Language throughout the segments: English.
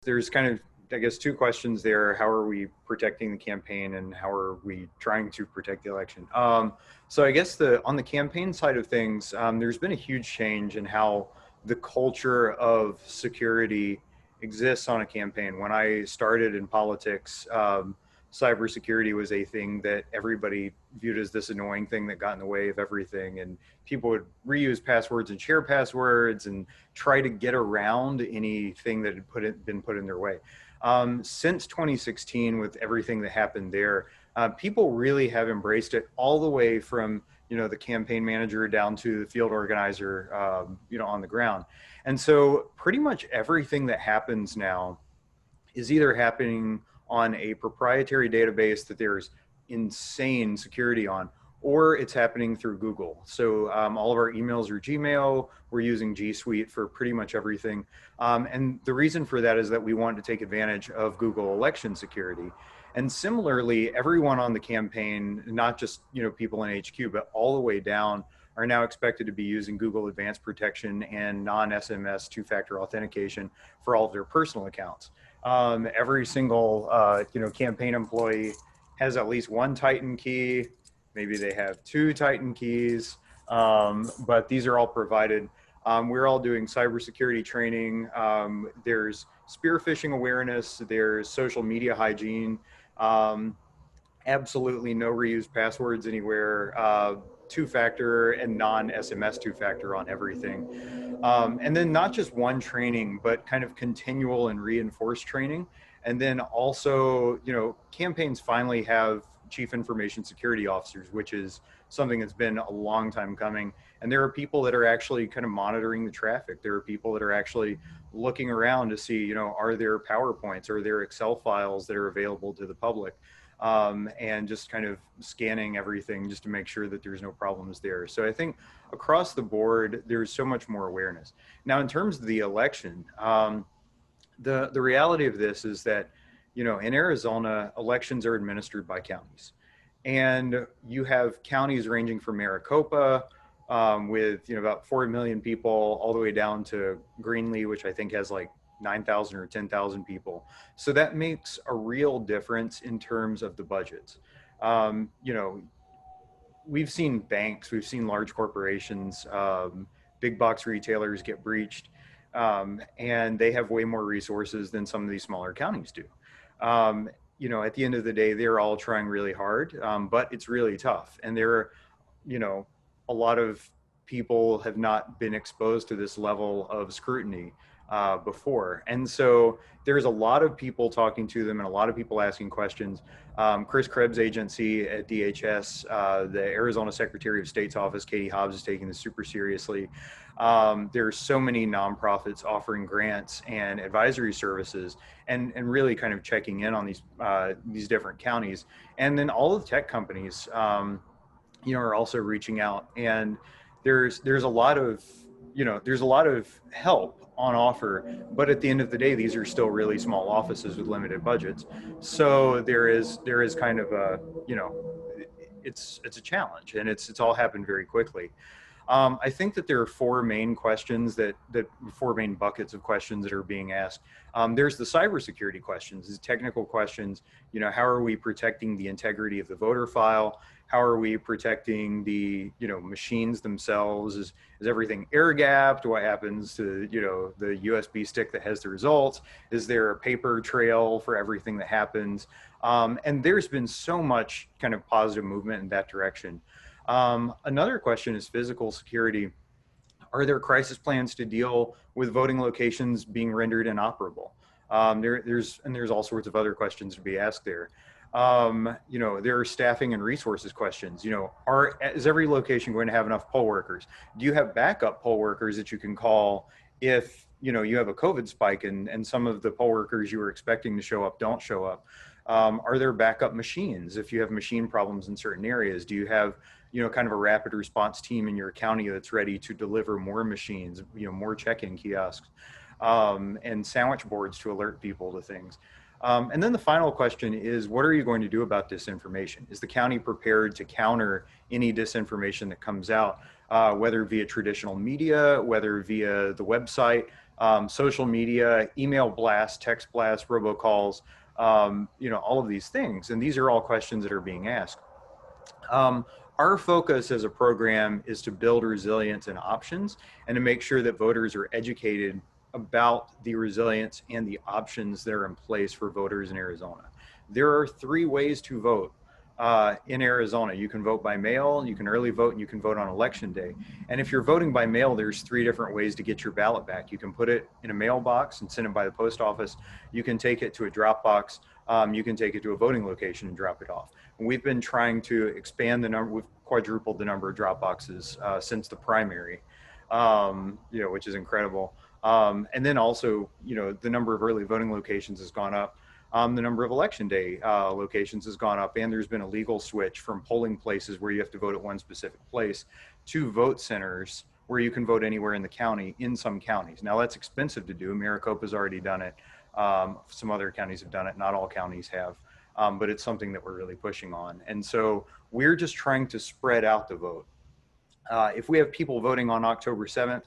There's kind of, I guess, two questions there. How are we protecting the campaign, and how are we trying to protect the election? So I guess on the campaign side of things, there's been a huge change in how the culture of security exists on a campaign. When I started in politics, cybersecurity was a thing that everybody viewed as this annoying thing that got in the way of everything, and people would reuse passwords and share passwords and try to get around anything that had been put in their way. Since 2016, with everything that happened there, people really have embraced it, all the way from the campaign manager down to the field organizer, on the ground. And so pretty much everything that happens now is either happening on a proprietary database that there's insane security on, or it's happening through Google. So all of our emails are Gmail. We're using G Suite for pretty much everything. And the reason for that is that we want to take advantage of Google election security. And similarly, everyone on the campaign, not just people in HQ, but all the way down, are now expected to be using Google Advanced Protection and non-SMS two-factor authentication for all of their personal accounts. Every single campaign employee has at least one Titan key. Maybe they have two Titan keys, but these are all provided. We're all doing cybersecurity training. There's spear phishing awareness. There's social media hygiene. Absolutely no reused passwords anywhere. Two-factor and non-SMS two-factor on everything. And then not just one training, but kind of continual and reinforced training. And then also, campaigns finally have chief information security officers, which is something that's been a long time coming. And there are people that are actually kind of monitoring the traffic. There are people that are actually looking around to see, are there PowerPoints, are there Excel files that are available to the public? And just kind of scanning everything just to make sure that there's no problems there. So I think across the board, there's so much more awareness. Now, in terms of the election, the reality of this is that, in Arizona, elections are administered by counties. And you have counties ranging from Maricopa, with about 4 million people, all the way down to Greenlee, which I think has like 9,000 or 10,000 people. So that makes a real difference in terms of the budgets. We've seen banks, we've seen large corporations, big box retailers get breached, and they have way more resources than some of these smaller counties do. At the end of the day, they're all trying really hard, but it's really tough. And there are, a lot of people have not been exposed to this level of scrutiny before. And so there's a lot of people talking to them and a lot of people asking questions. Chris Krebs' agency at DHS, the Arizona Secretary of State's office, Katie Hobbs, is taking this super seriously. There's so many nonprofits offering grants and advisory services and really kind of checking in on these different counties. And then all of the tech companies, are also reaching out. And there's a lot of help on offer, but at the end of the day, these are still really small offices with limited budgets. So there is kind of it's a challenge, and it's all happened very quickly. I think that there are four main buckets of questions that are being asked. There's the cybersecurity questions, the technical questions. How are we protecting the integrity of the voter file? How are we protecting the machines themselves? Is everything air gapped? What happens to the USB stick that has the results? Is there a paper trail for everything that happens? And there's been so much kind of positive movement in that direction. Another question is physical security. Are there crisis plans to deal with voting locations being rendered inoperable? There's all sorts of other questions to be asked there. There are staffing and resources questions. Is every location going to have enough poll workers? Do you have backup poll workers that you can call if you have a COVID spike and some of the poll workers you were expecting to show up don't show up? Are there backup machines if you have machine problems in certain areas? Do you have kind of a rapid response team in your county that's ready to deliver more machines, more check-in kiosks, and sandwich boards to alert people to things? And then the final question is, what are you going to do about disinformation? Is the county prepared to counter any disinformation that comes out? whether via traditional media, whether via the website, social media, email blasts, text blasts, robocalls, all of these things. And these are all questions that are being asked. Um, our focus as a program is to build resilience and options and to make sure that voters are educated about the resilience and the options that are in place for voters in Arizona. There are 3 ways to vote in Arizona. You can vote by mail, you can early vote, and you can vote on election day. And if you're voting by mail, there's 3 different ways to get your ballot back. You can put it in a mailbox and send it by the post office. You can take it to a drop box. You can take it to a voting location and drop it off. We've been trying to expand the number. We've quadrupled the number of drop boxes since the primary, which is incredible. And then also, the number of early voting locations has gone up. The number of election day locations has gone up, and there's been a legal switch from polling places where you have to vote at one specific place to vote centers where you can vote anywhere in the county in some counties. Now that's expensive to do. Maricopa's already done it. Some other counties have done it. Not all counties have. But it's something that we're really pushing on. And so we're just trying to spread out the vote. If we have people voting on October 7th,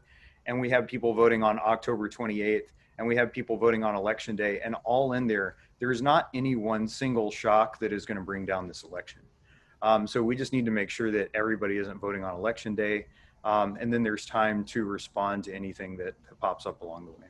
and we have people voting on October 28th, and we have people voting on election day, and all in there, there's not any one single shock that is going to bring down this election. So we just need to make sure that everybody isn't voting on election day. And then there's time to respond to anything that pops up along the way.